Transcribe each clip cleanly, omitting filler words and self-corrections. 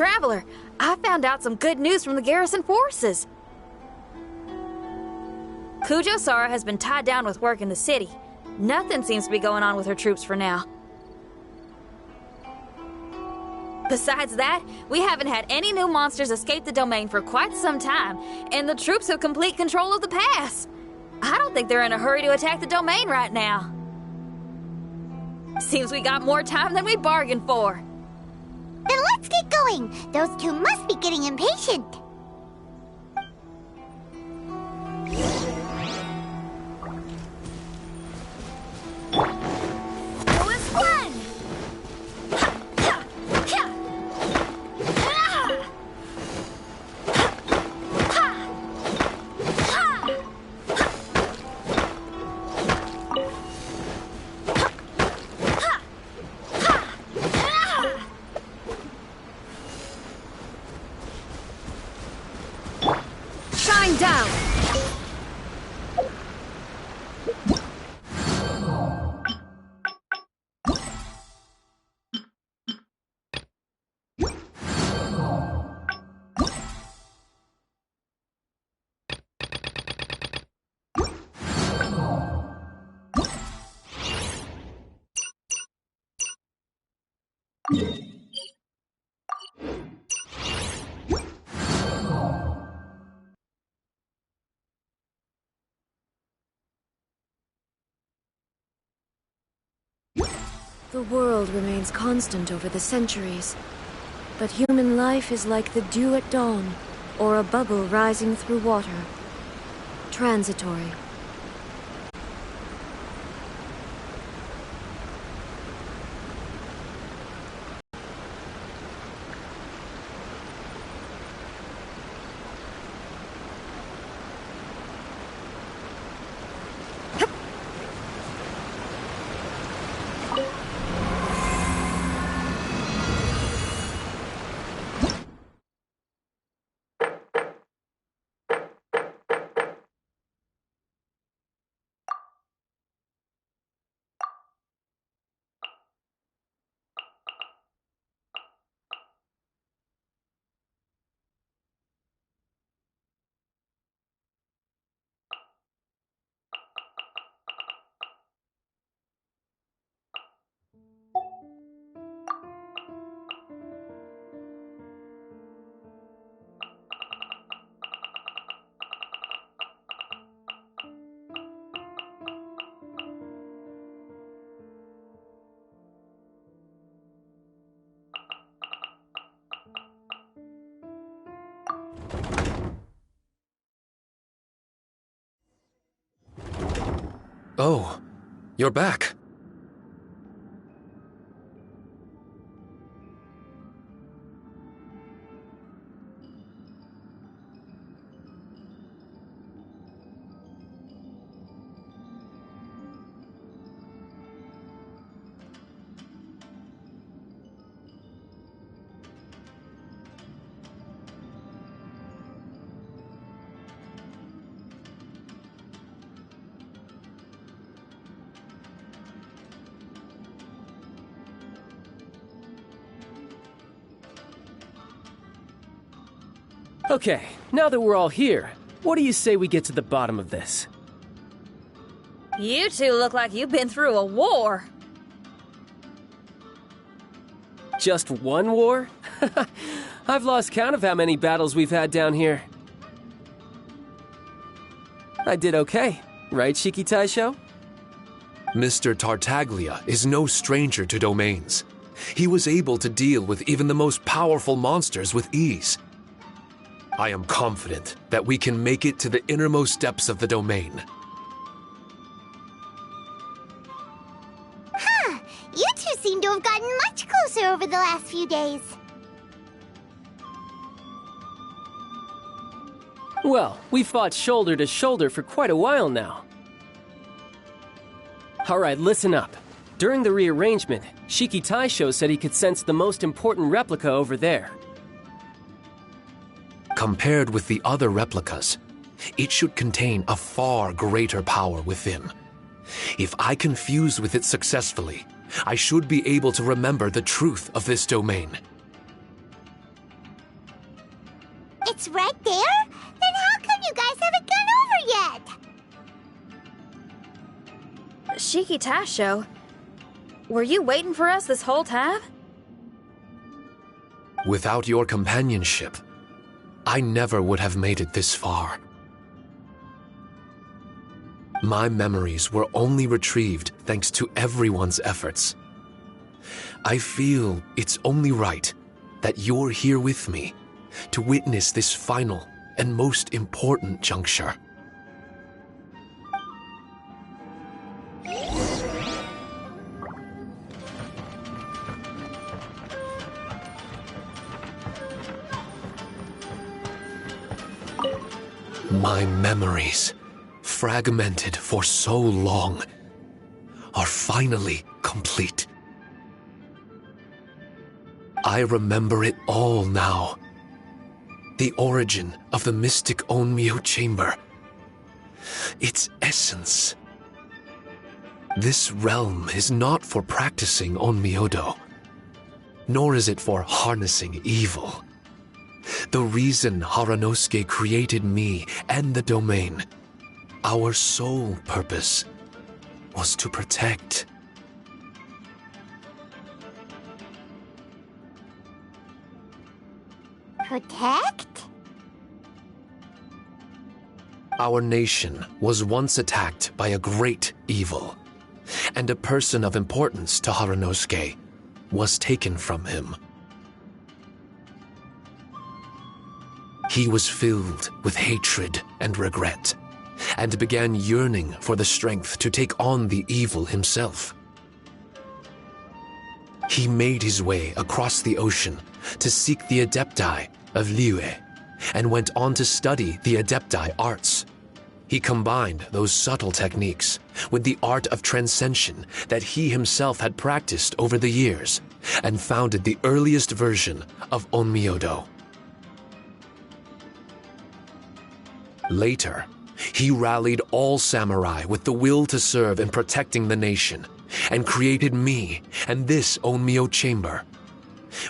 traveler. I found out some good news from the garrison forces. Kujo-Sara has been tied down with work in the city. Nothing seems to be going on with her troops for now. Besides that, we haven't had any new monsters escape the domain for quite some time, and the troops have complete control of the pass. I don't think they're in a hurry to attack the domain right now. Seems we got more time than we bargained for. Then let's get going. Those two must be getting impatient. The world remains constant over the centuries, but human life is like the dew at dawn, or a bubble rising through water. Transitory. Oh, you're back. Okay, now that we're all here, what do you say we get to the bottom of this? You two look like you've been through a war. Just one war? I've lost count of how many battles we've had down here. I did okay, right, Shiki Taisho? Mr. Tartaglia is no stranger to domains. He was able to deal with even the most powerful monsters with ease. I am confident that we can make it to the innermost depths of the domain. Huh. You two seem to have gotten much closer over the last few days. Well, we fought shoulder to shoulder for quite a while now. Alright, listen up. During the rearrangement, Shiki Taisho said he could sense the most important replica over there. Compared with the other replicas, it should contain a far greater power within. If I can fuse with it successfully, I should be able to remember the truth of this domain. right there? Then how come you guys haven't gone over yet? Shiki Taisho, were you waiting for us this whole time? Without your companionship, I never would have made it this far. My memories were only retrieved thanks to everyone's efforts. I feel it's only right that you're here with me to witness this final and most important juncture. My memories, fragmented for so long, are finally complete. I remember it all now. The origin of the mystic Onmyo chamber. Its essence. This realm is not for practicing Onmyodo, nor is it for harnessing evil. The reason Haranosuke created me and the domain, our sole purpose, was to protect. Protect? Our nation was once attacked by a great evil, and a person of importance to Haranosuke was taken from him. He was filled with hatred and regret, and began yearning for the strength to take on the evil himself. He made his way across the ocean to seek the Adepti of Liyue, and went on to study the Adepti arts. He combined those subtle techniques with the art of transcension that he himself had practiced over the years, and founded the earliest version of Onmyodo. Later, he rallied all samurai with the will to serve in protecting the nation, and created me and this Onmyo chamber.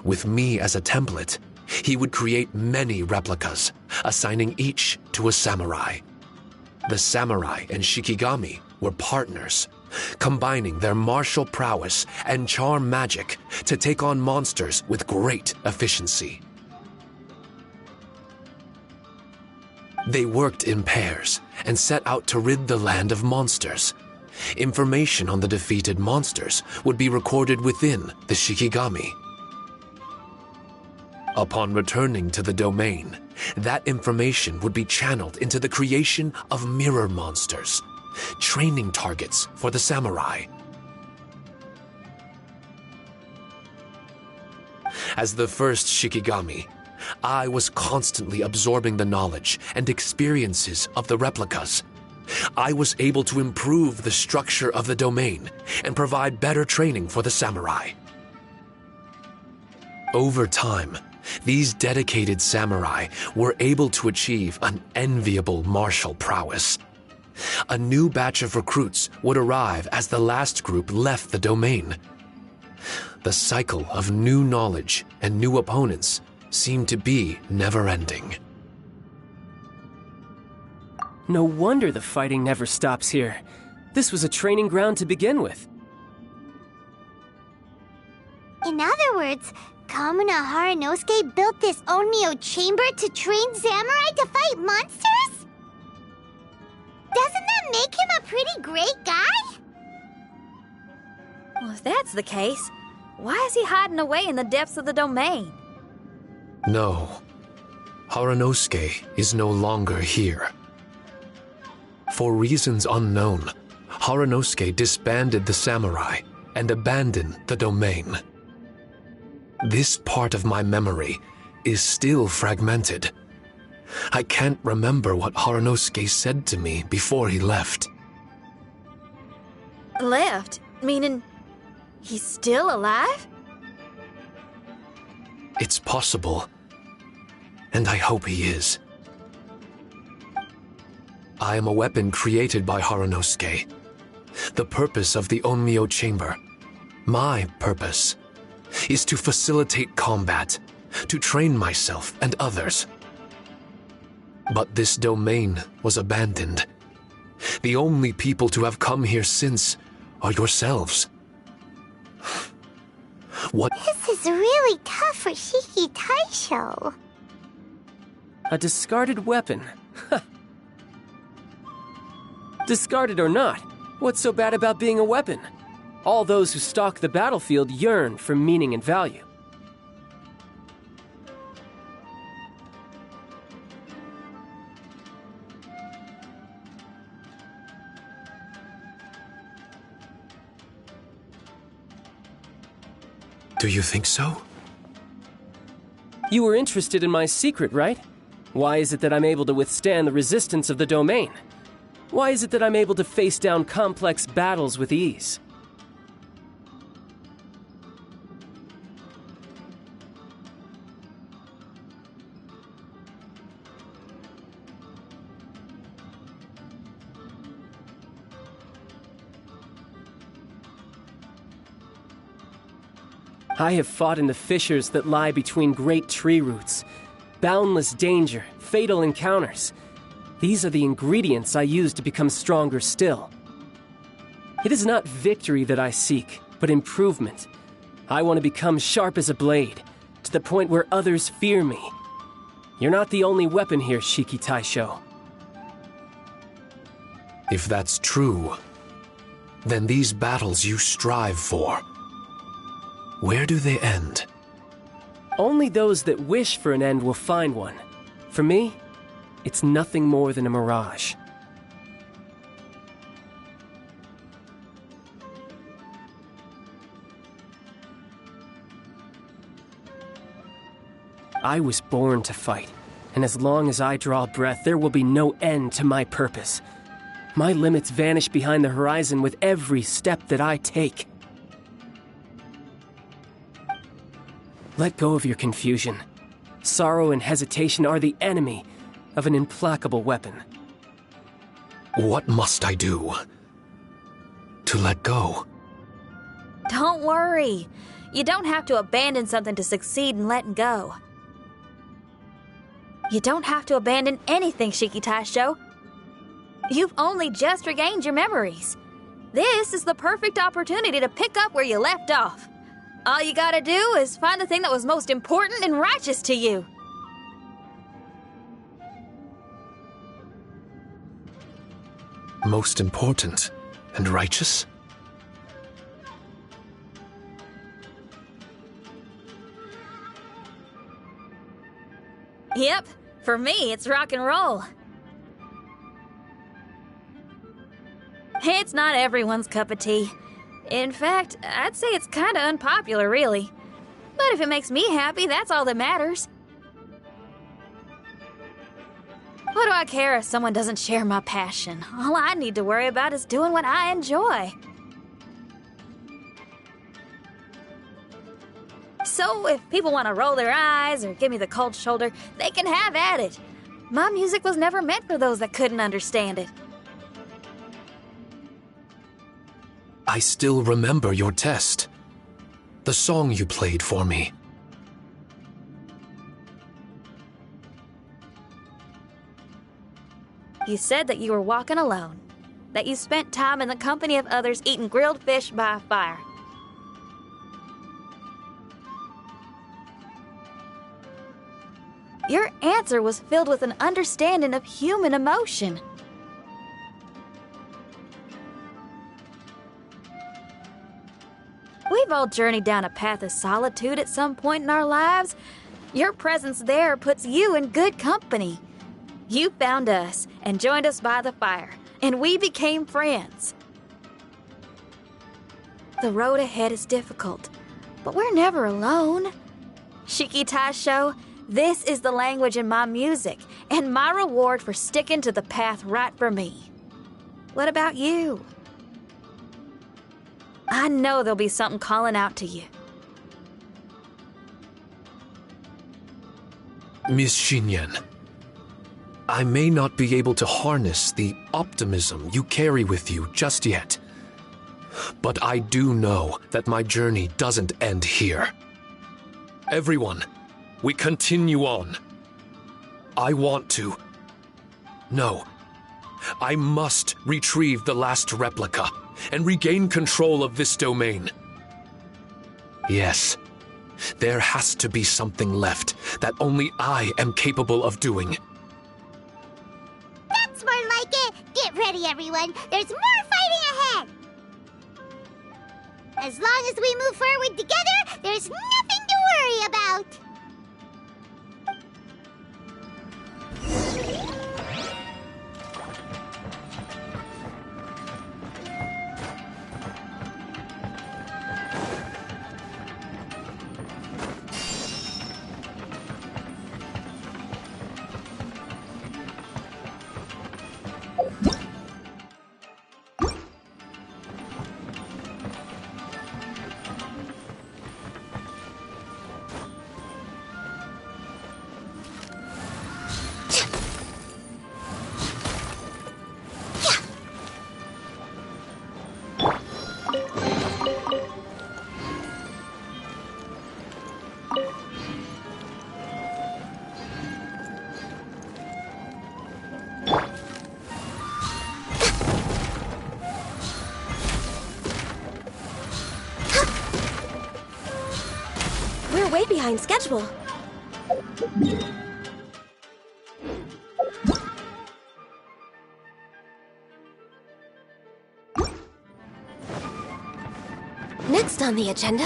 With me as a template, he would create many replicas, assigning each to a samurai. The samurai and Shikigami were partners, combining their martial prowess and charm magic to take on monsters with great efficiency. They worked in pairs and set out to rid the land of monsters. Information on the defeated monsters would be recorded within the Shikigami. Upon returning to the domain, that information would be channeled into the creation of mirror monsters, training targets for the samurai. As the first Shikigami, I was constantly absorbing the knowledge and experiences of the replicas. I was able to improve the structure of the domain and provide better training for the samurai. Over time, these dedicated samurai were able to achieve an enviable martial prowess. A new batch of recruits would arrive as the last group left the domain. The cycle of new knowledge and new opponents seemed to be never-ending. No wonder the fighting never stops here. This was a training ground to begin with. In other words, Kamuna Haranosuke built this Onmyo chamber to train samurai to fight monsters? Doesn't that make him a pretty great guy? Well, if that's the case, why is he hiding away in the depths of the domain? No, Haranosuke is no longer here. For reasons unknown, Haranosuke disbanded the samurai and abandoned the domain. This part of my memory is still fragmented. I can't remember what Haranosuke said to me before he left. Left? Meaning he's still alive? It's possible, and I hope he is. I am a weapon created by Haranosuke. The purpose of the Onmyo chamber, my purpose, is to facilitate combat, to train myself and others. But this domain was abandoned. The only people to have come here since are yourselves. What? This is really tough for Shiki Taisho. A discarded weapon. Discarded or not, what's so bad about being a weapon? All those who stalk the battlefield yearn for meaning and value. Do you think so? You were interested in my secret, right? Why is it that I'm able to withstand the resistance of the domain? Why is it that I'm able to face down complex battles with ease? I have fought in the fissures that lie between great tree roots. Boundless danger, fatal encounters. These are the ingredients I use to become stronger still. It is not victory that I seek, but improvement. I want to become sharp as a blade, to the point where others fear me. You're not the only weapon here, Shiki Taisho. If that's true, then these battles you strive for, where do they end? Only those that wish for an end will find one. For me, it's nothing more than a mirage. I was born to fight, and as long as I draw breath, there will be no end to my purpose. My limits vanish behind the horizon with every step that I take. Let go of your confusion. Sorrow and hesitation are the enemy of an implacable weapon. What must I do to let go? Don't worry. You don't have to abandon something to succeed in letting go. You don't have to abandon anything, Shiki Taisho. You've only just regained your memories. This is the perfect opportunity to pick up where you left off. All you gotta do is find the thing that was most important and righteous to you. Most important and righteous? Yep, for me, it's rock and roll. It's not everyone's cup of tea. In fact, I'd say it's kinda unpopular, really. But if it makes me happy, that's all that matters. What do I care if someone doesn't share my passion? All I need to worry about is doing what I enjoy. So if people want to roll their eyes or give me the cold shoulder, they can have at it. My music was never meant for those that couldn't understand it. I still remember your test. The song you played for me. You said that you were walking alone, that you spent time in the company of others eating grilled fish by a fire. Your answer was filled with an understanding of human emotion. We've all journeyed down a path of solitude at some point in our lives. Your presence there puts you in good company. You found us and joined us by the fire, and we became friends. The road ahead is difficult, but we're never alone. Shiki Taisho, this is the language in my music, and my reward for sticking to the path right for me. What about you? I know there'll be something calling out to you. Miss Xinyan, I may not be able to harness the optimism you carry with you just yet, but I do know that my journey doesn't end here. Everyone, we continue on. I want to No. I must retrieve the last replica and regain control of this domain. Yes, there has to be something left that only I am capable of doing. That's more like it. Get ready, everyone. There's more fighting ahead. As long as we move forward together, there's nothing to worry about. We're way behind schedule. Next on the agenda...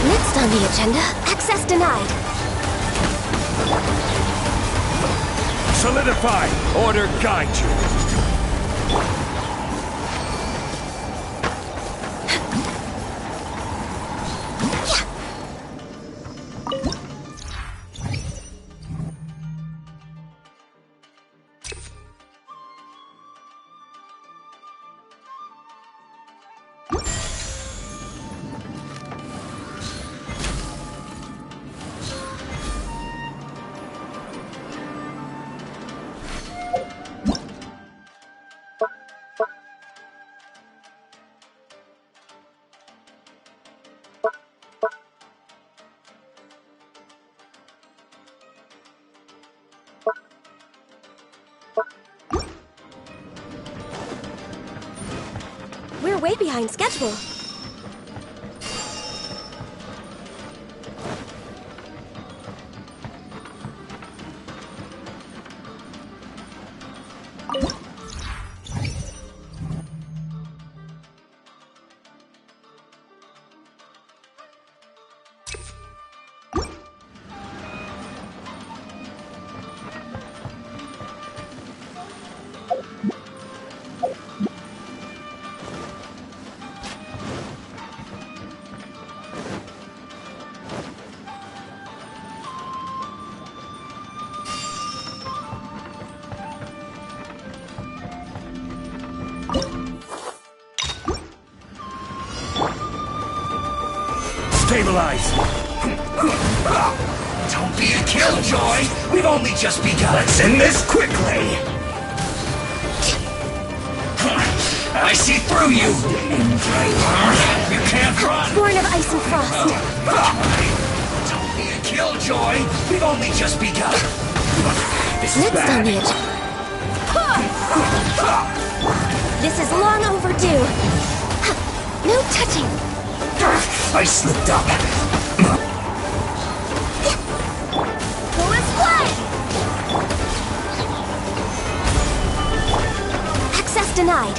Next on the agenda, access denied. Solidify! Order guide you! We're way behind schedule. Stabilize! Don't be a killjoy! We've only just begun! Let's end this quickly! I see through you! You can't run! Born of ice and frost. Don't be a killjoy! We've only just begun! This is Next on bad! the agenda. This is long overdue. No touching. I slipped up! Who is what? Access denied.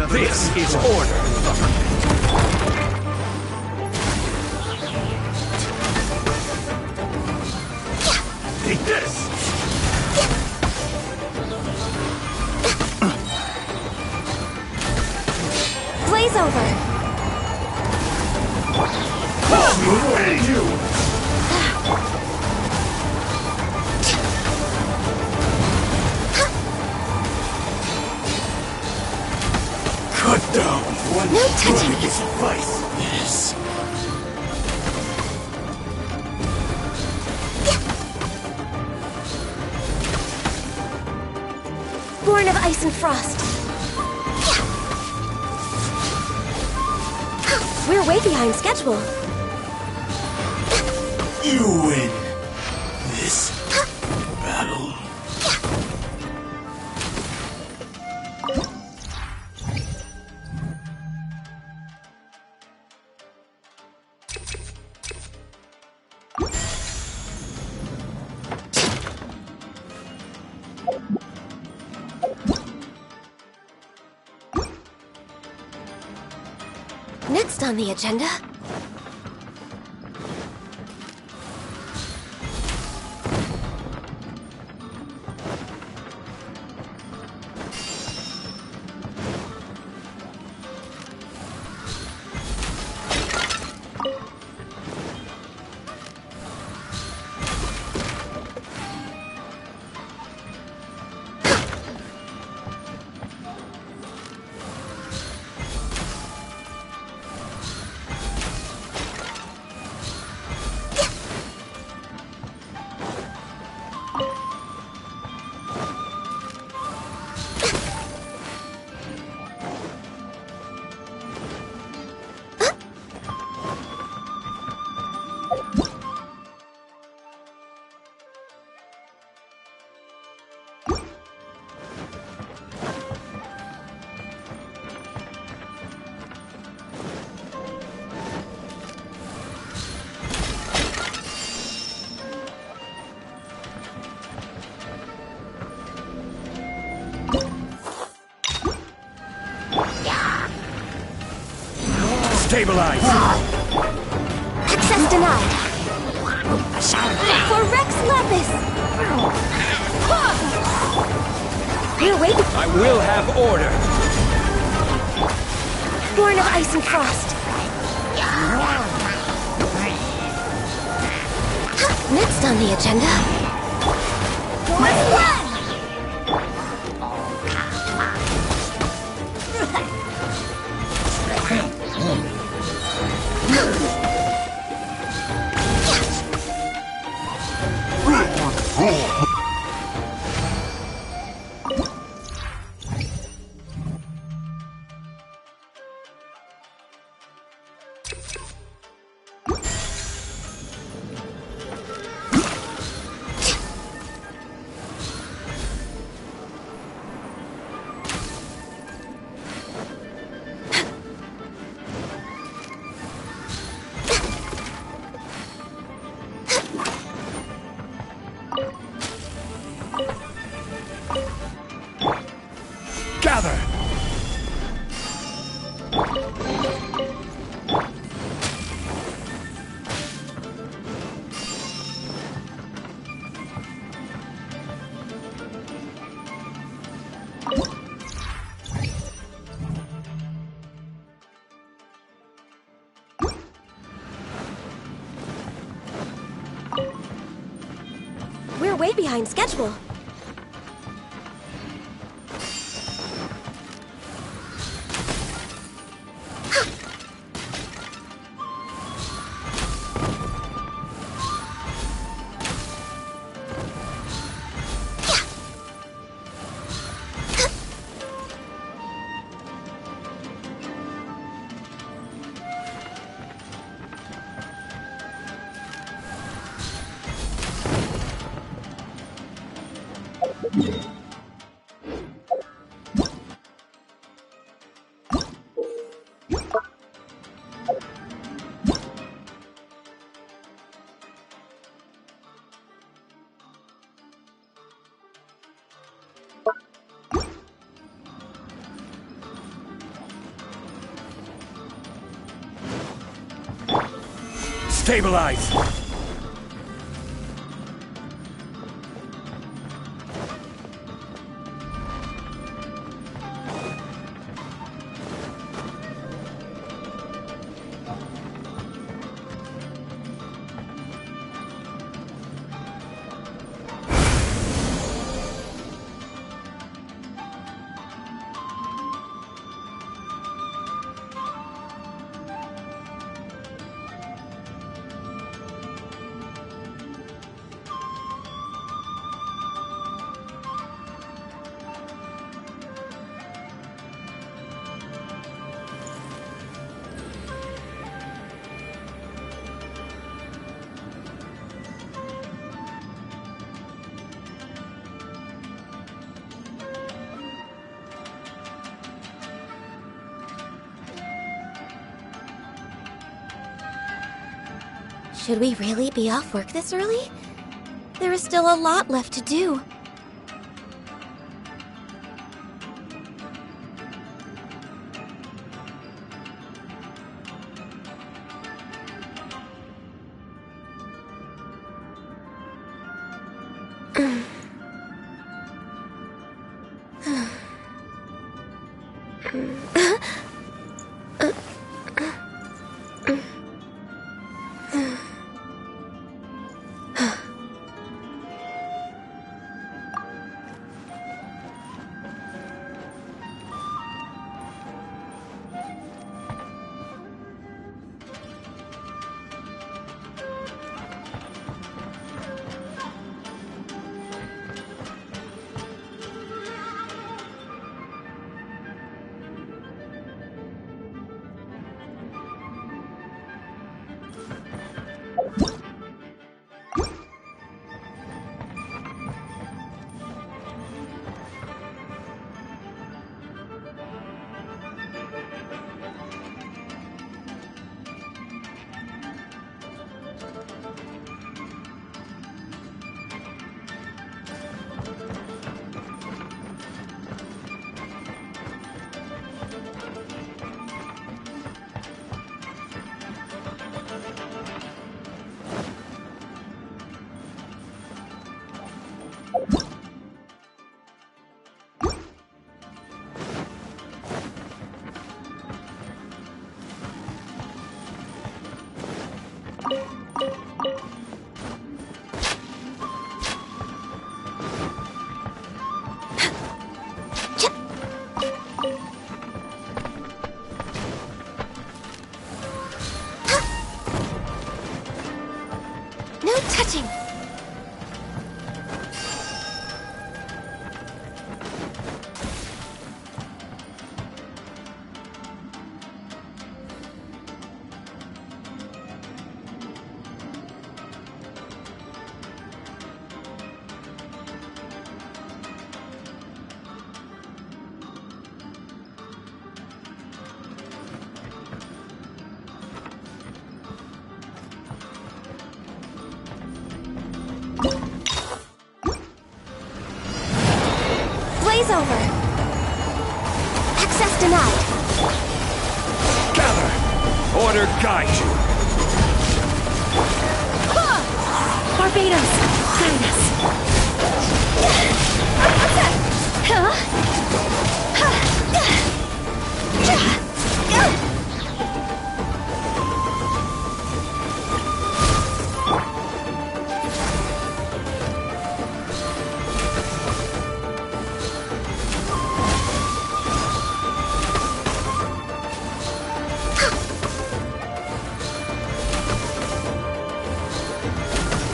This is order. Take this! Blaze over! Hey, you! Cut down! One No touching. story is advice. Yes. Born of ice and frost. We're way behind schedule. You win this battle. Next on the agenda... Stabilize! Access denied. For Rex Lapis! We're waiting. I will have order! Born of ice and frost. Next on the agenda... Run! Gather! We're way behind schedule. Stabilize! Should we really be off work this early? There is still a lot left to do. No touching! Blaze over! Access denied! Gather! Order guide you! Barbados, guide us.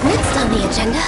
Next on the agenda,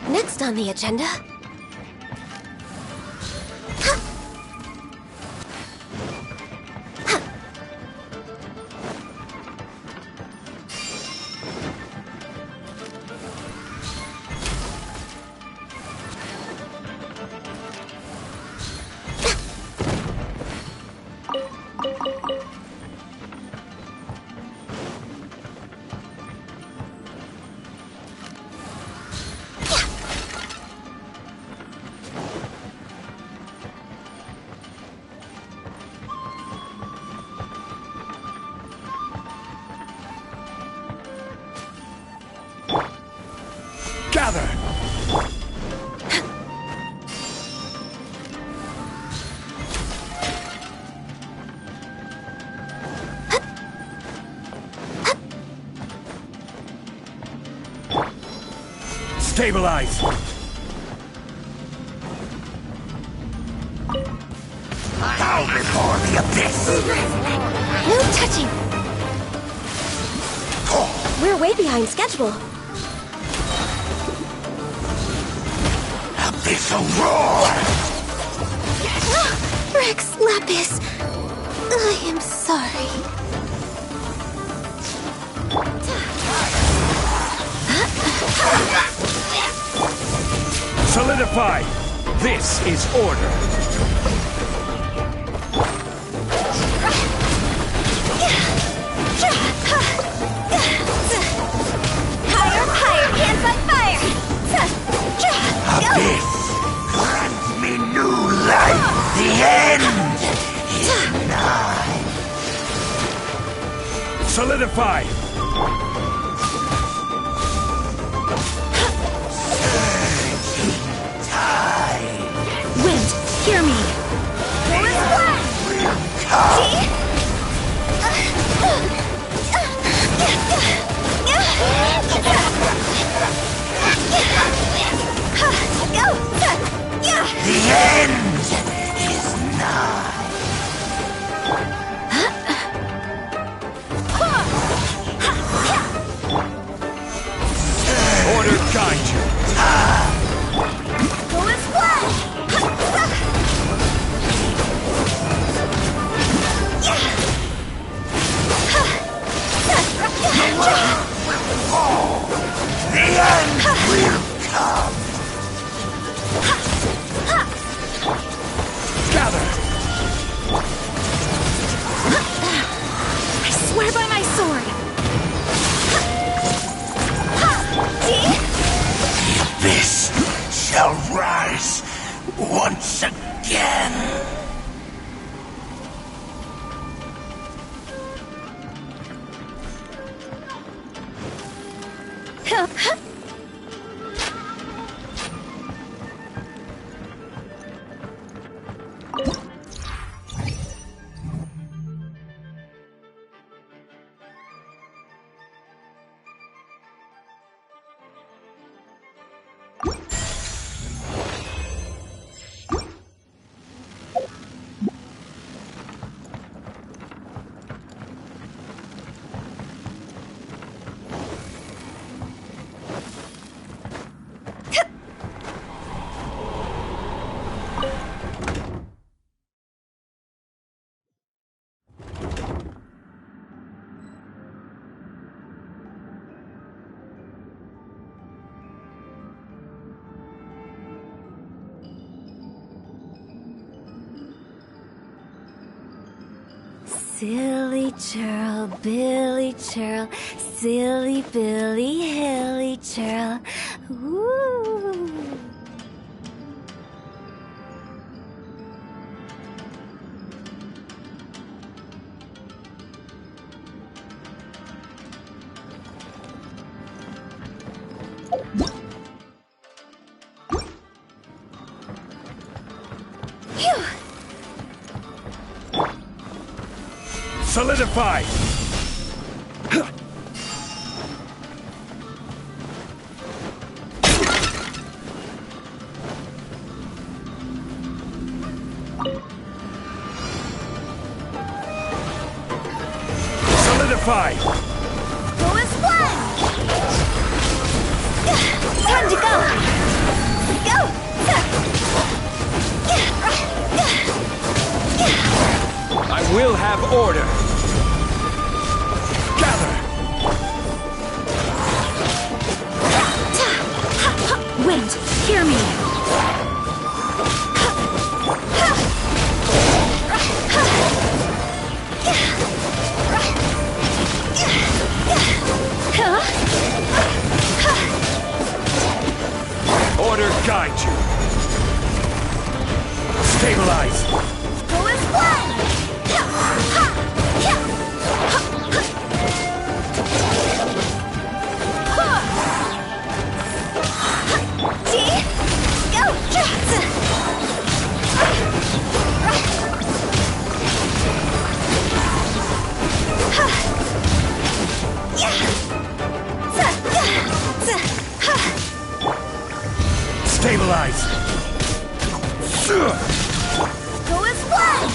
Next on the agenda... Gather! Stabilize! Bow before the abyss! No touching! We're way behind schedule. Abyssal roar! Rex Lapis, I am sorry. Solidify! This is order! Higher, hands on fire! Abyss! Grant me new life! The end is nigh! Solidify! Wind, hear me! The end is nigh! Order guide you! The end will come! Gather! I swear by my sword! The abyss shall rise once again! Silly churl, Billy churl, silly Billy, hilly churl. Woo! Phew! Solidify! Solidify! Go is flying! Time to go! Go! I will have order! Gather! Wind, hear me! Order guide you! Stabilize! Go is flying! See? Go! Stabilize! Go is flying!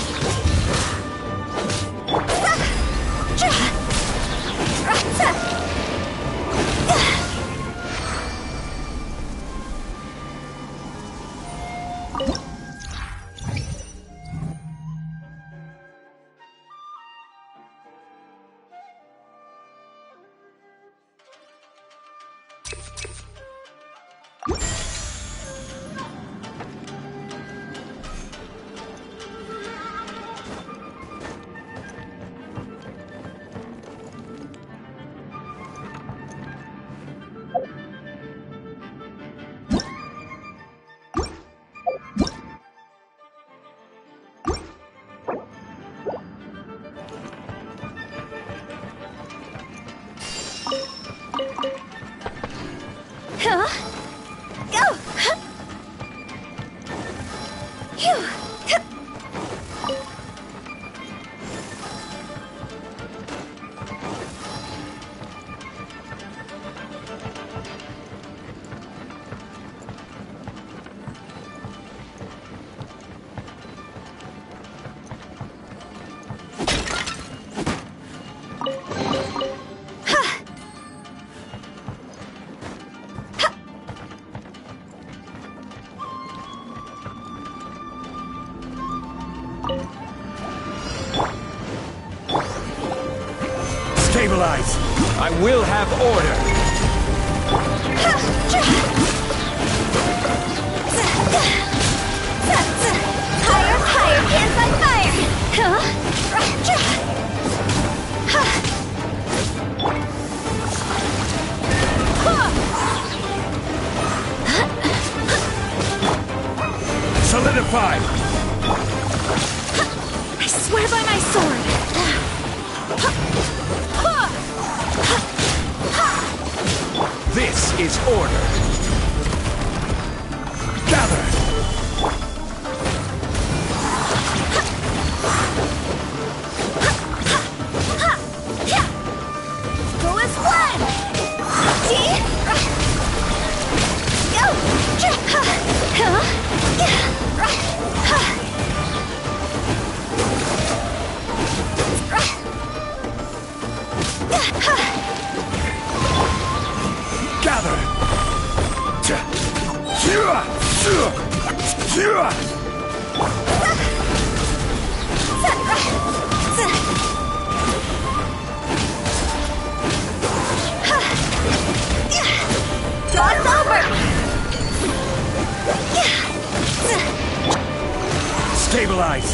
Go! Phew! Stabilize! I will have order! Higher, higher, can't fight fire! Solidify! I swear by my sword! This is order! Gather! Go is flying! See? Gather! Draw's over! Stabilize!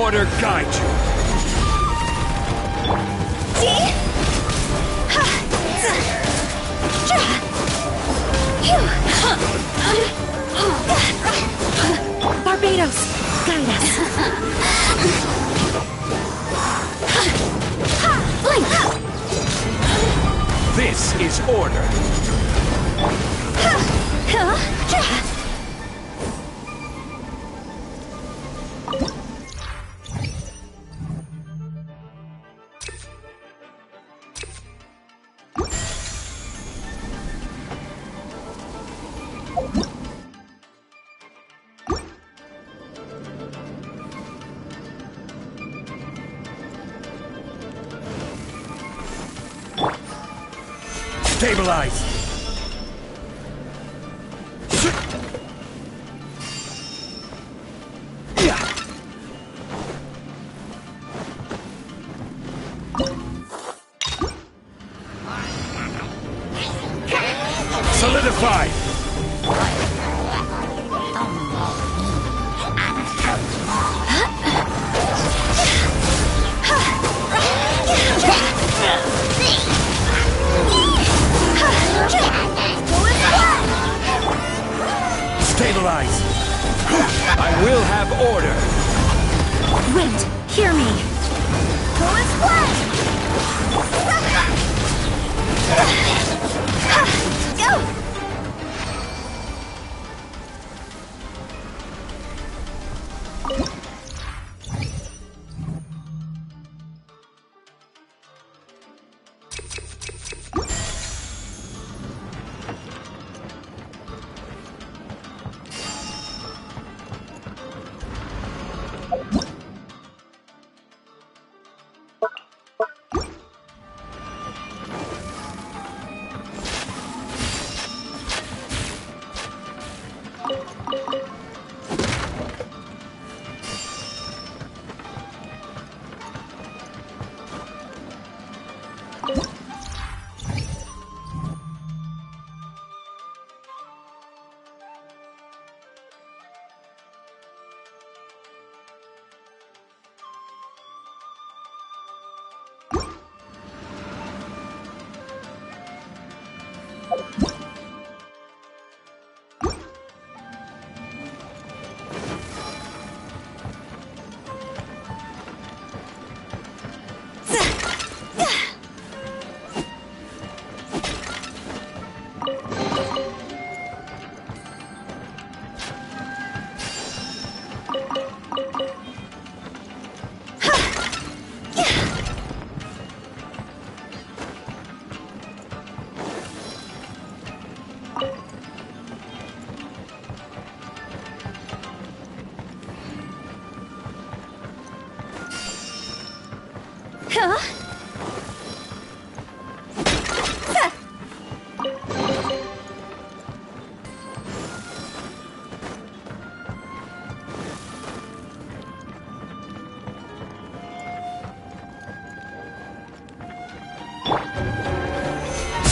Order guide you. Barbados, guide us. This is order. Stabilize! Solidify! Stabilize! I will have order! Wind, hear me.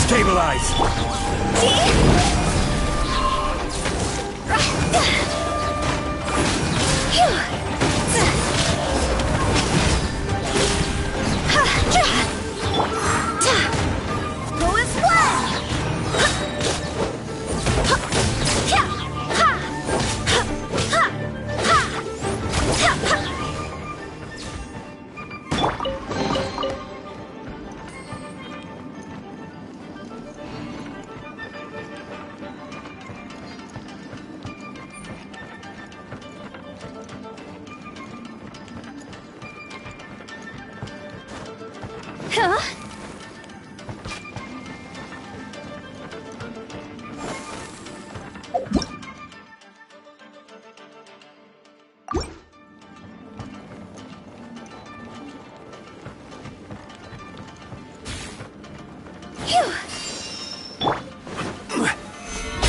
Stabilize!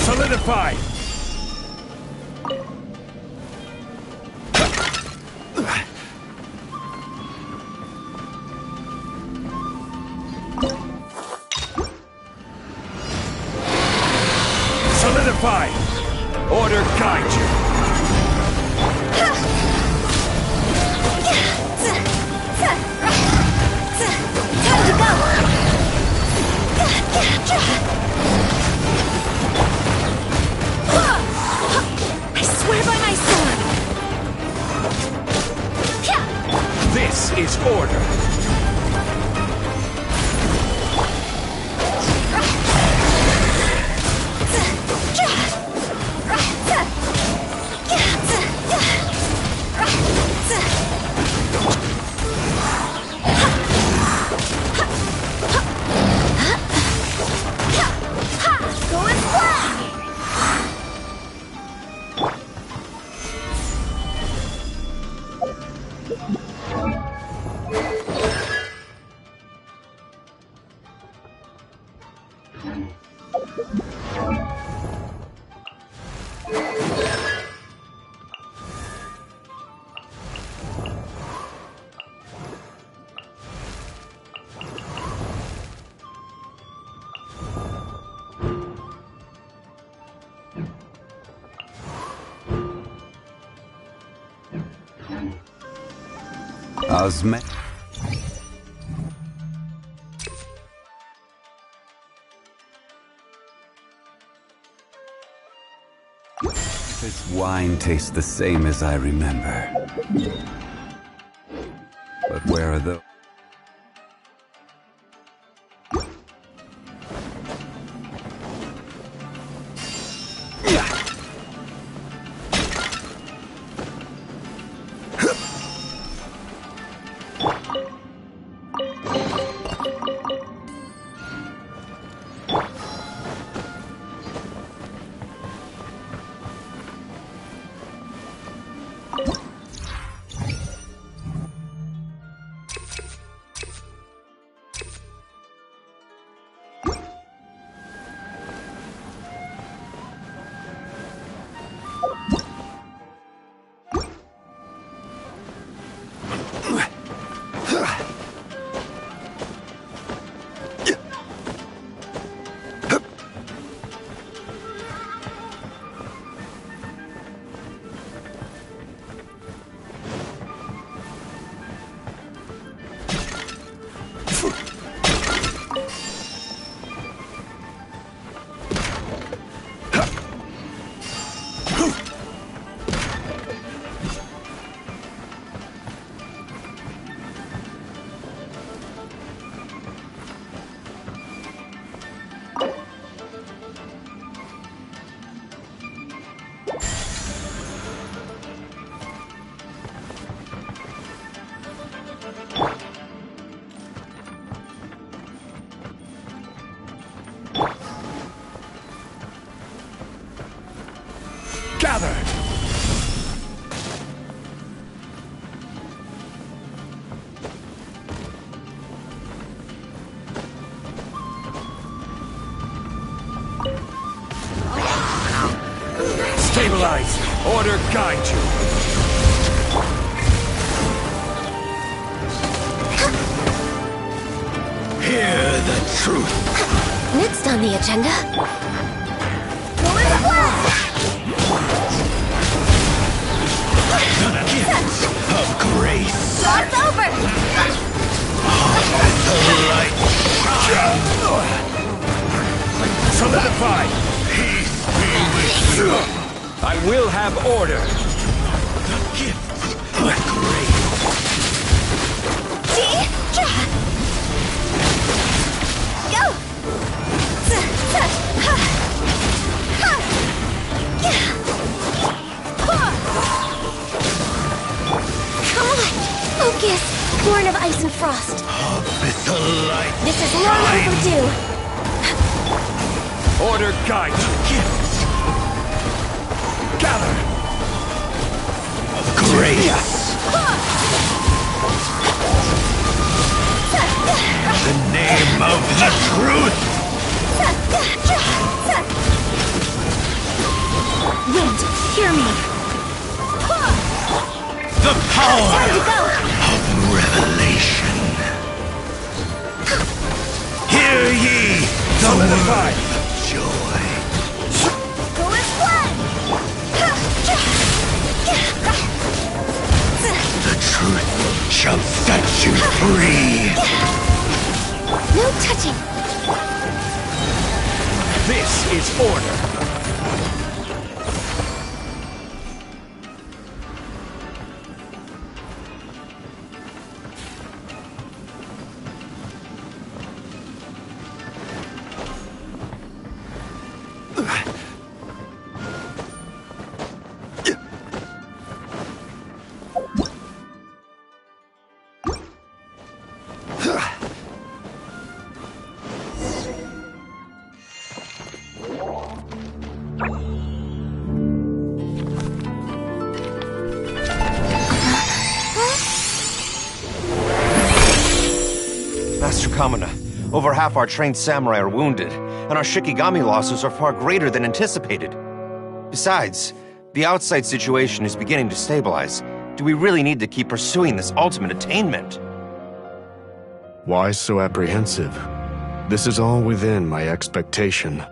Solidify! Solidify! Order guide you! Time to go! I swear by my sword! This is order. Osme. This wine tastes the same as I remember. But where are the... Gather! Stabilize! Order guide you! Hear the truth! Next on the agenda... The gift of grace! It's over! The light Solidify! Peace be with you! I will have order! The gift of grace! Go! Come on! Focus! Born of ice and frost. Abyssal light! This is long overdue. Order guide you! Gifts Gather! of grace! In the name of the truth! Wind, hear me. The power Time to go. of revelation! Hear ye the Solidify! word of joy! Go as one. The truth Breathe. No touching. This is order. Master Kamina, over half our trained samurai are wounded, and our Shikigami losses are far greater than anticipated. Besides, the outside situation is beginning to stabilize. Do we really need to keep pursuing this ultimate attainment? Why so apprehensive? This is all within my expectation.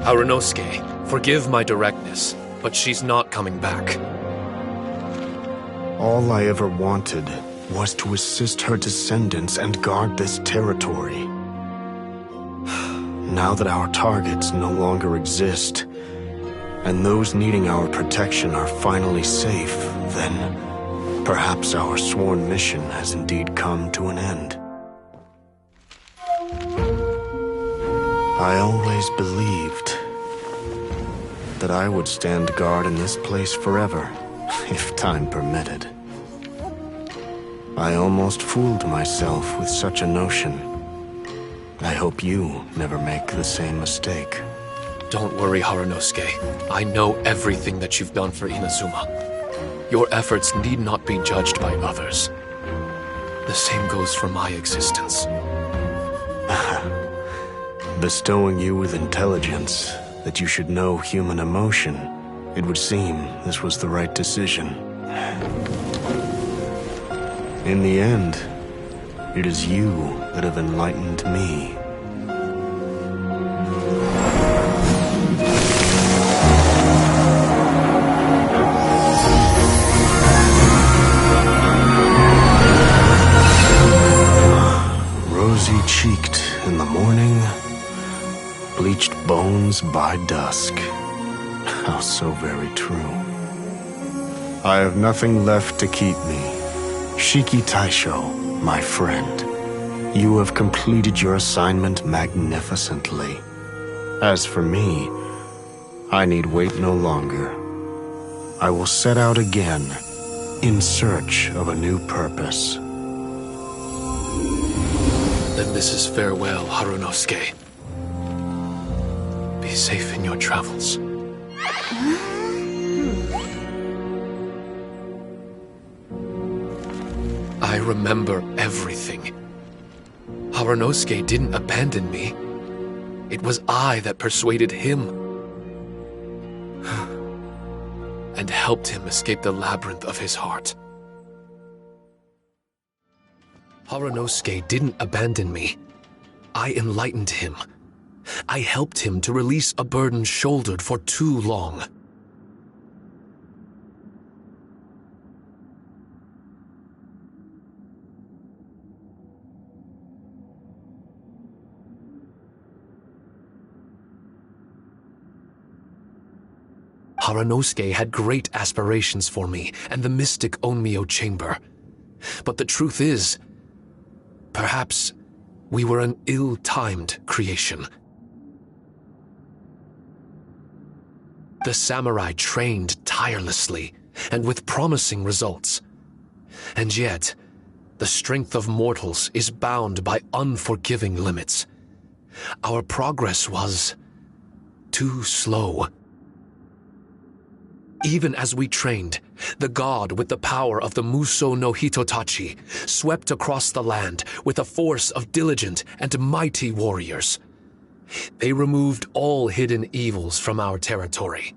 Harunosuke, forgive my directness, but she's not coming back. All I ever wanted was to assist her descendants and guard this territory. Now that our targets no longer exist, and those needing our protection are finally safe, then perhaps our sworn mission has indeed come to an end. I always believed that I would stand guard in this place forever, if time permitted. I almost fooled myself with such a notion. I hope you never make the same mistake. Don't worry, Harunosuke. I know everything that you've done for Inazuma. Your efforts need not be judged by others. The same goes for my existence. Bestowing you with intelligence, that you should know human emotion, it would seem this was the right decision. In the end, it is you that have enlightened me. Rosy-cheeked in the morning, bleached bones by dusk. How so very true. I have nothing left to keep me. Shiki Taisho, my friend, you have completed your assignment magnificently. As for me, I need wait no longer. I will set out again, in search of a new purpose. Then this is farewell, Harunosuke. Be safe in your travels. I remember everything. Harunosuke didn't abandon me. It was I that persuaded him and helped him escape the labyrinth of his heart. Harunosuke didn't abandon me. I enlightened him. I helped him to release a burden shouldered for too long. Harunosuke had great aspirations for me and the mystic Onmyo chamber. But the truth is, perhaps we were an ill-timed creation. The samurai trained tirelessly and with promising results. And yet, the strength of mortals is bound by unforgiving limits. Our progress was too slow. Even as we trained, the god with the power of the Muso no Hitotachi swept across the land with a force of diligent and mighty warriors. They removed all hidden evils from our territory.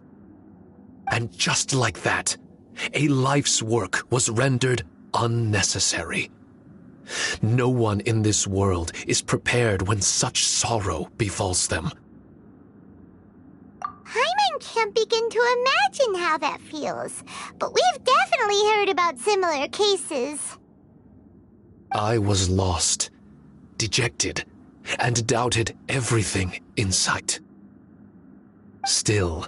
And just like that, a life's work was rendered unnecessary. No one in this world is prepared when such sorrow befalls them. Hyman can't begin to imagine how that feels, but we've definitely heard about similar cases. I was lost, dejected, and doubted everything in sight. Still,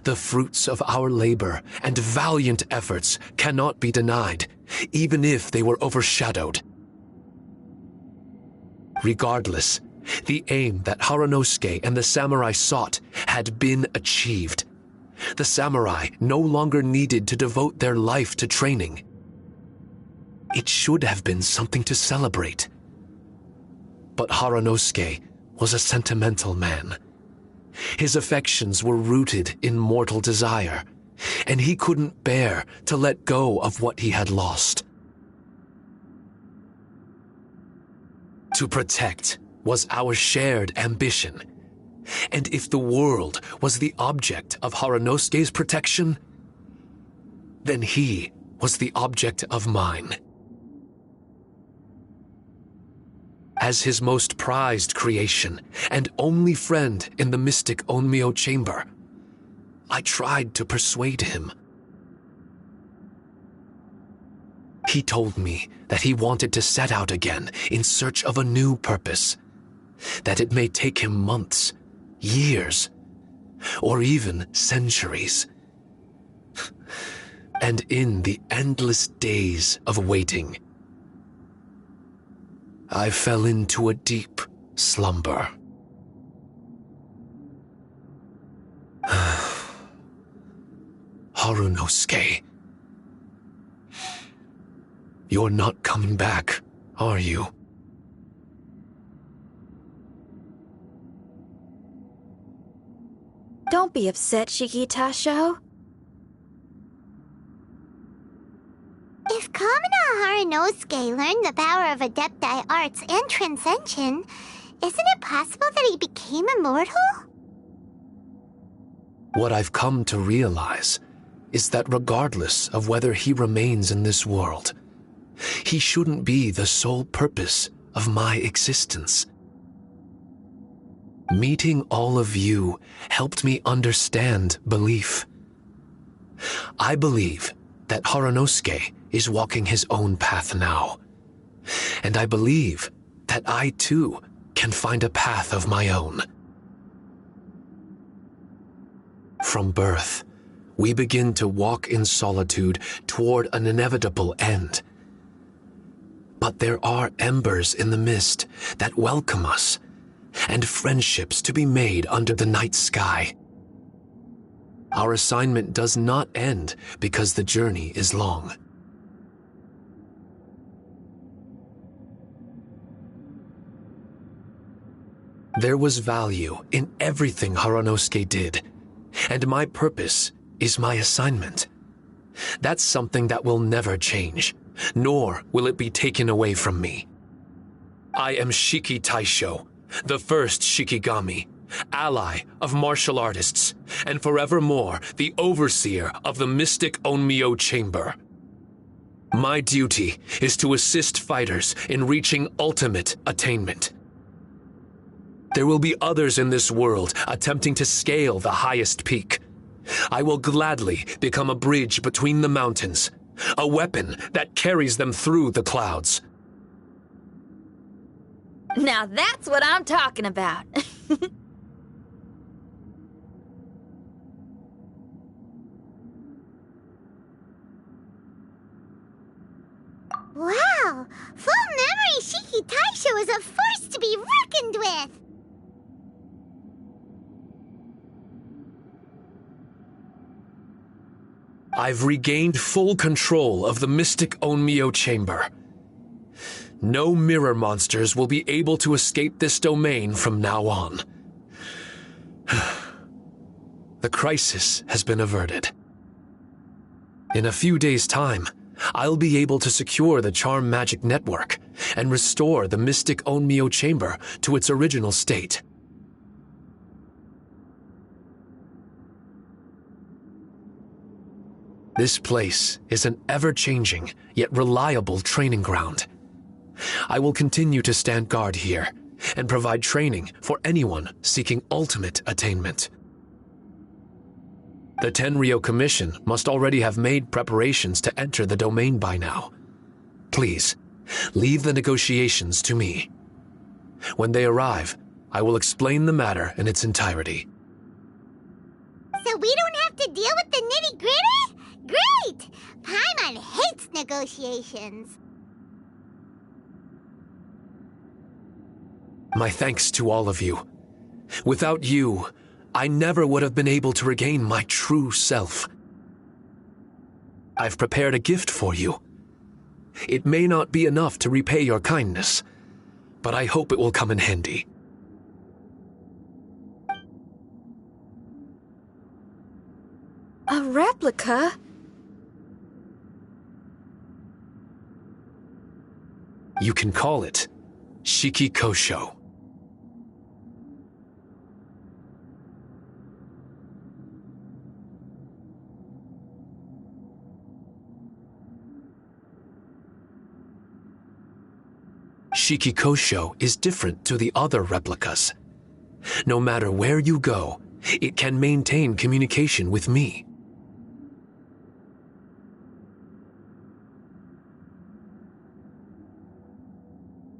the fruits of our labor and valiant efforts cannot be denied, even if they were overshadowed. Regardless, the aim that Haranosuke and the samurai sought had been achieved. The samurai no longer needed to devote their life to training. It should have been something to celebrate. But Haranosuke was a sentimental man. His affections were rooted in mortal desire, and he couldn't bear to let go of what he had lost. To protect was our shared ambition, and if the world was the object of Haranosuke's protection, then he was the object of mine. As his most prized creation and only friend in the mystic Onmyo chamber, I tried to persuade him. He told me that he wanted to set out again in search of a new purpose, that it may take him months, years, or even centuries. And in the endless days of waiting, I fell into a deep slumber. Harunosuke, you're not coming back, are you? Don't be upset, Shiki Taisho. If Kamina Haranosuke learned the power of Adepti Arts and Transcension, isn't it possible that he became immortal? What I've come to realize is that regardless of whether he remains in this world, he shouldn't be the sole purpose of my existence. Meeting all of you helped me understand belief. I believe that Haranosuke is walking his own path now, and I believe that I too can find a path of my own. From birth, we begin to walk in solitude toward an inevitable end. But there are embers in the mist that welcome us, and friendships to be made under the night sky. Our assignment does not end because the journey is long. There was value in everything Haranosuke did, and my purpose is my assignment. That's something that will never change, nor will it be taken away from me. I am Shiki Taisho, the first Shikigami, ally of martial artists, and forevermore the overseer of the mystic Onmyo chamber. My duty is to assist fighters in reaching ultimate attainment. There will be others in this world attempting to scale the highest peak. I will gladly become a bridge between the mountains, a weapon that carries them through the clouds. Now that's what I'm talking about. Wow! Full memory Shiki Taisho is a force to be reckoned with! I've regained full control of the mystic Onmyo chamber. No mirror monsters will be able to escape this domain from now on. The crisis has been averted. In a few days' time, I'll be able to secure the charm magic network and restore the mystic Onmyo chamber to its original state. This place is an ever-changing yet reliable training ground. I will continue to stand guard here and provide training for anyone seeking ultimate attainment. The Tenryou Commission must already have made preparations to enter the domain by now. Please, Leave the negotiations to me. When they arrive, I will explain the matter in its entirety. So we don't have to deal with the nitty-gritty? Great! Paimon hates negotiations. My thanks to all of you. Without you, I never would have been able to regain my true self. I've prepared a gift for you. It may not be enough to repay your kindness, but I hope it will come in handy. A replica? You can call it Shiki Kosho. Shiki Kosho is different to the other replicas. No matter where you go, it can maintain communication with me.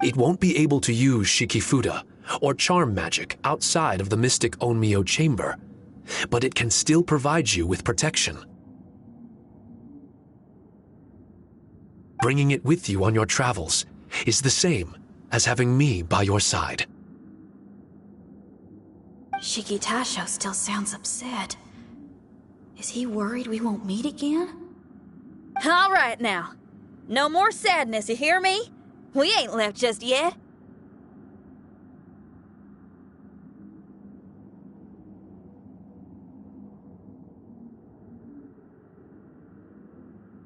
It won't be able to use Shikifuda or charm magic outside of the mystic Onmyo chamber, but it can still provide you with protection. Bringing it with you on your travels is the same as having me by your side. Shikitasho still sounds upset. Is he worried we won't meet again? All right now. No more sadness, you hear me? We ain't left just yet.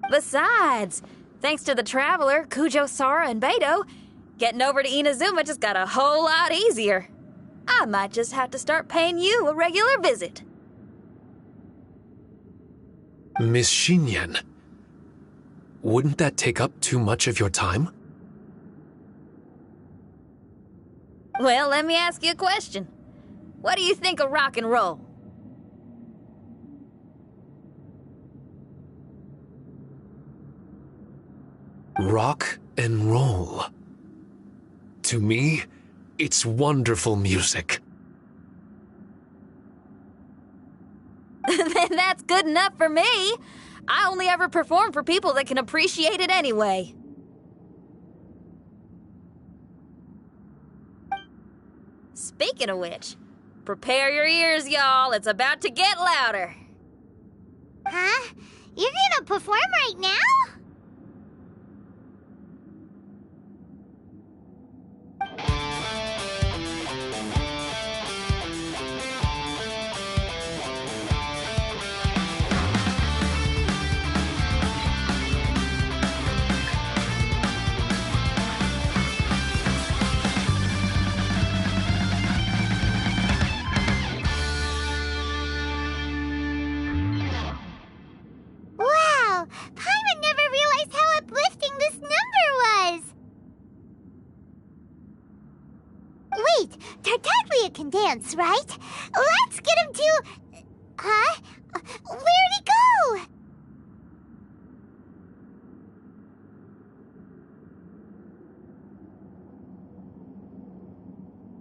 Besides, thanks to the Traveler, Kujo, Sara, and Beto, getting over to Inazuma just got a whole lot easier. I might just have to start paying you a regular visit. Miss Shinyan, wouldn't that take up too much of your time? Well, let me ask you a question. What do you think of rock and roll? Rock and roll. To me, it's wonderful music. Then that's good enough for me. I only ever perform for people that can appreciate it anyway. Speaking of which, prepare your ears, y'all. It's about to get louder. Huh? You're gonna perform right now? Wow! Paimon never realized how uplifting this number was! Wait, Tartaglia can dance, right? Let's get him to... Huh? Where'd he go?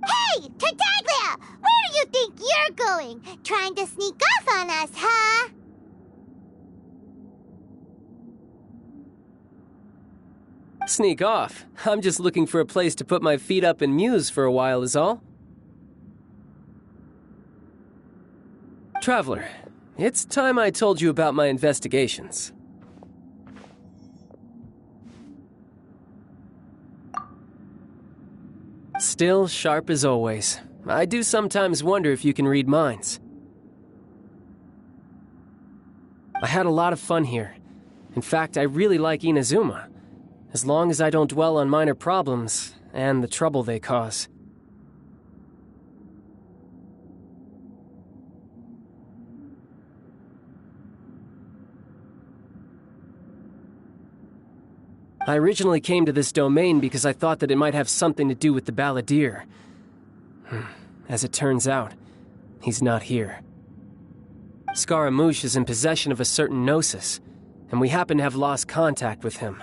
Hey, Tartaglia! Where do you think you're going? Trying to sneak off on us, huh? Sneak off. I'm just looking for a place to put my feet up and muse for a while is all. Traveler, it's time I told you about my investigations. Still sharp as always. I do sometimes wonder if you can read minds. I had a lot of fun here. In fact, I really like Inazuma. As long as I don't dwell on minor problems and the trouble they cause. I originally came to this domain because I thought that it might have something to do with the Balladeer. As it turns out, he's not here. Scaramouche is in possession of a certain gnosis, and we happen to have lost contact with him.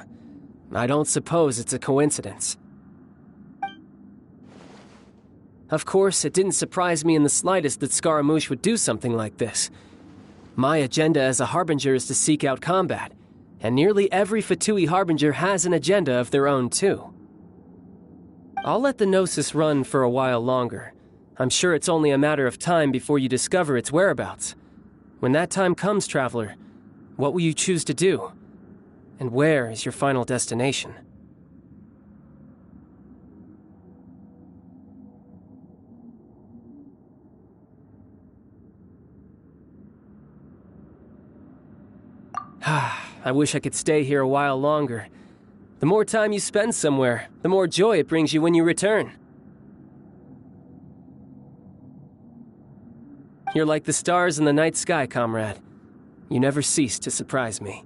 I don't suppose it's a coincidence. Of course, it didn't surprise me in the slightest that Scaramouche would do something like this. My agenda as a Harbinger is to seek out combat, and nearly every Fatui Harbinger has an agenda of their own too. I'll let the Gnosis run for a while longer. I'm sure it's only a matter of time before you discover its whereabouts. When that time comes, Traveler, what will you choose to do? And where is your final destination? I wish I could stay here a while longer. The more time you spend somewhere, the more joy it brings you when you return. You're like the stars in the night sky, comrade. You never cease to surprise me.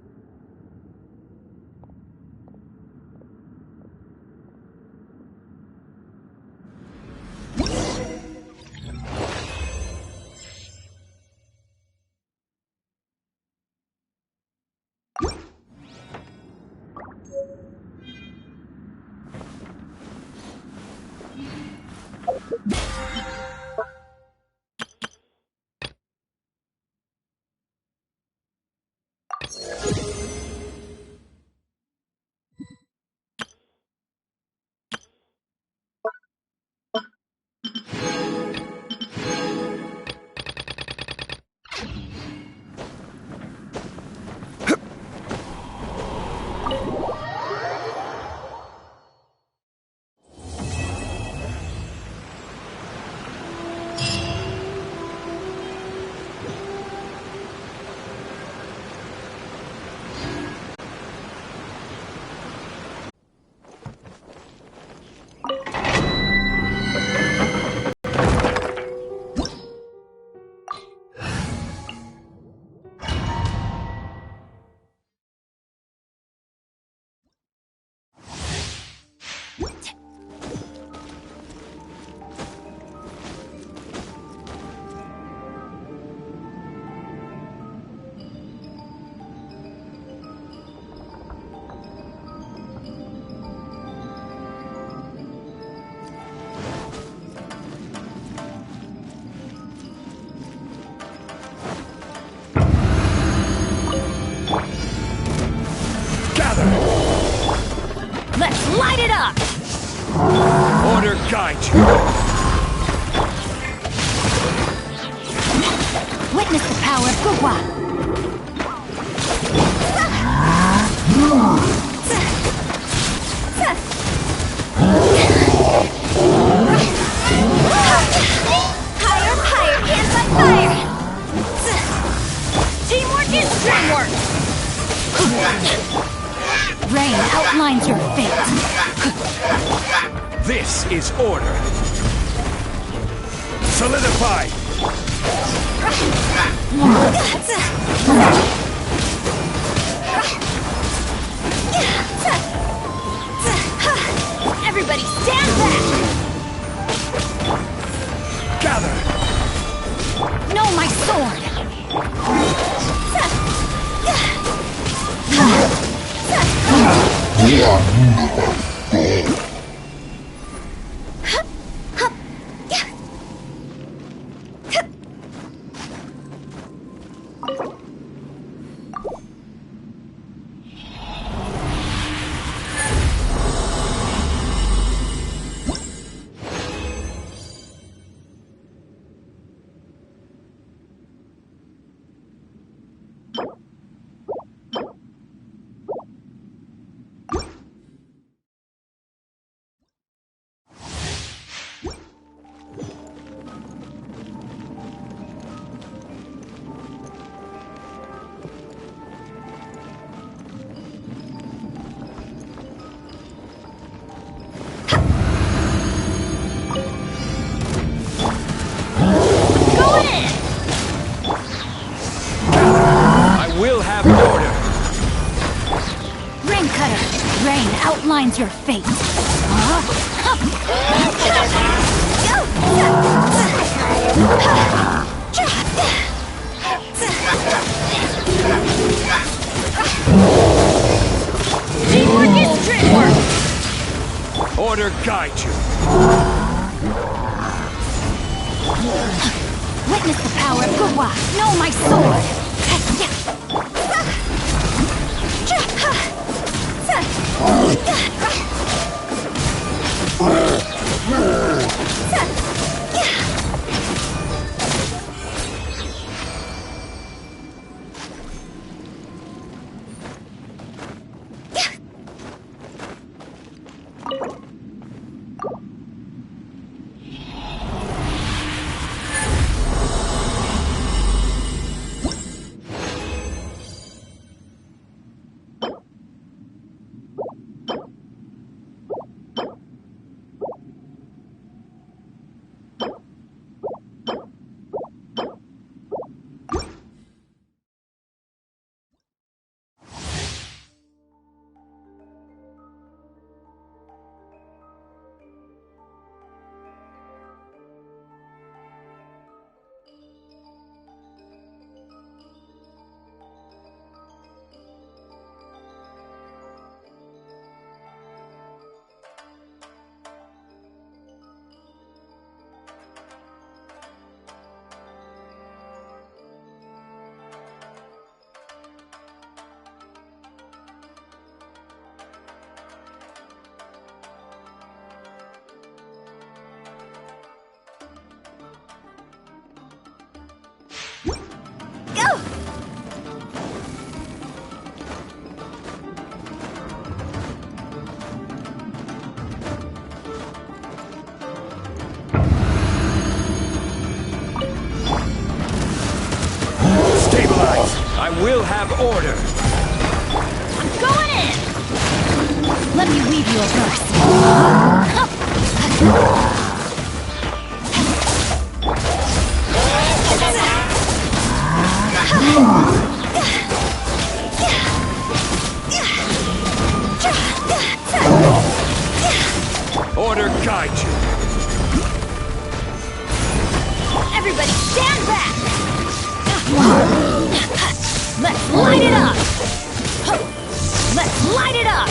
Light it up! Order guide you. Witness the power of Gugwa! Higher, higher, can't fight fire! Teamwork is dreamwork! Rain outlines your fate. This is order. Solidify. Everybody stand back! Gather. No, my sword! Outlines your fate. Teamwork is trick. Order guide you. Witness the power of Gurwa. Know my sword. I will have order. I'm going in! Let me weave you a verse. Order guide you. Everybody stand back! Let's light it up! Let's light it up!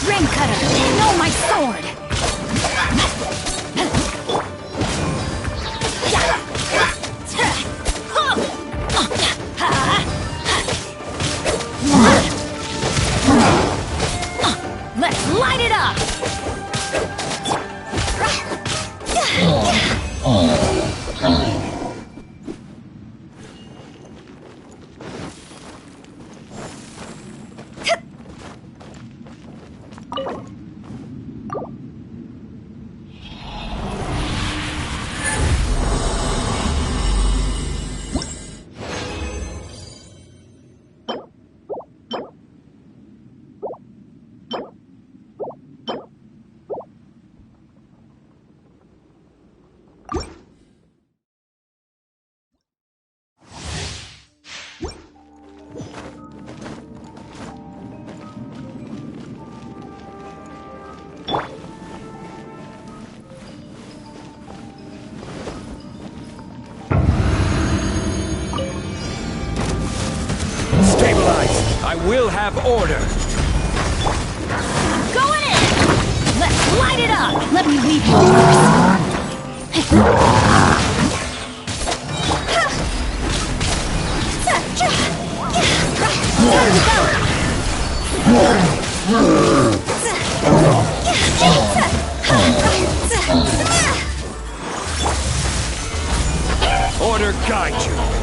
Ring cutter, know my sword! Let's light it up! I will have order. Going in! Let's light it up! Let me weave you Order guide you.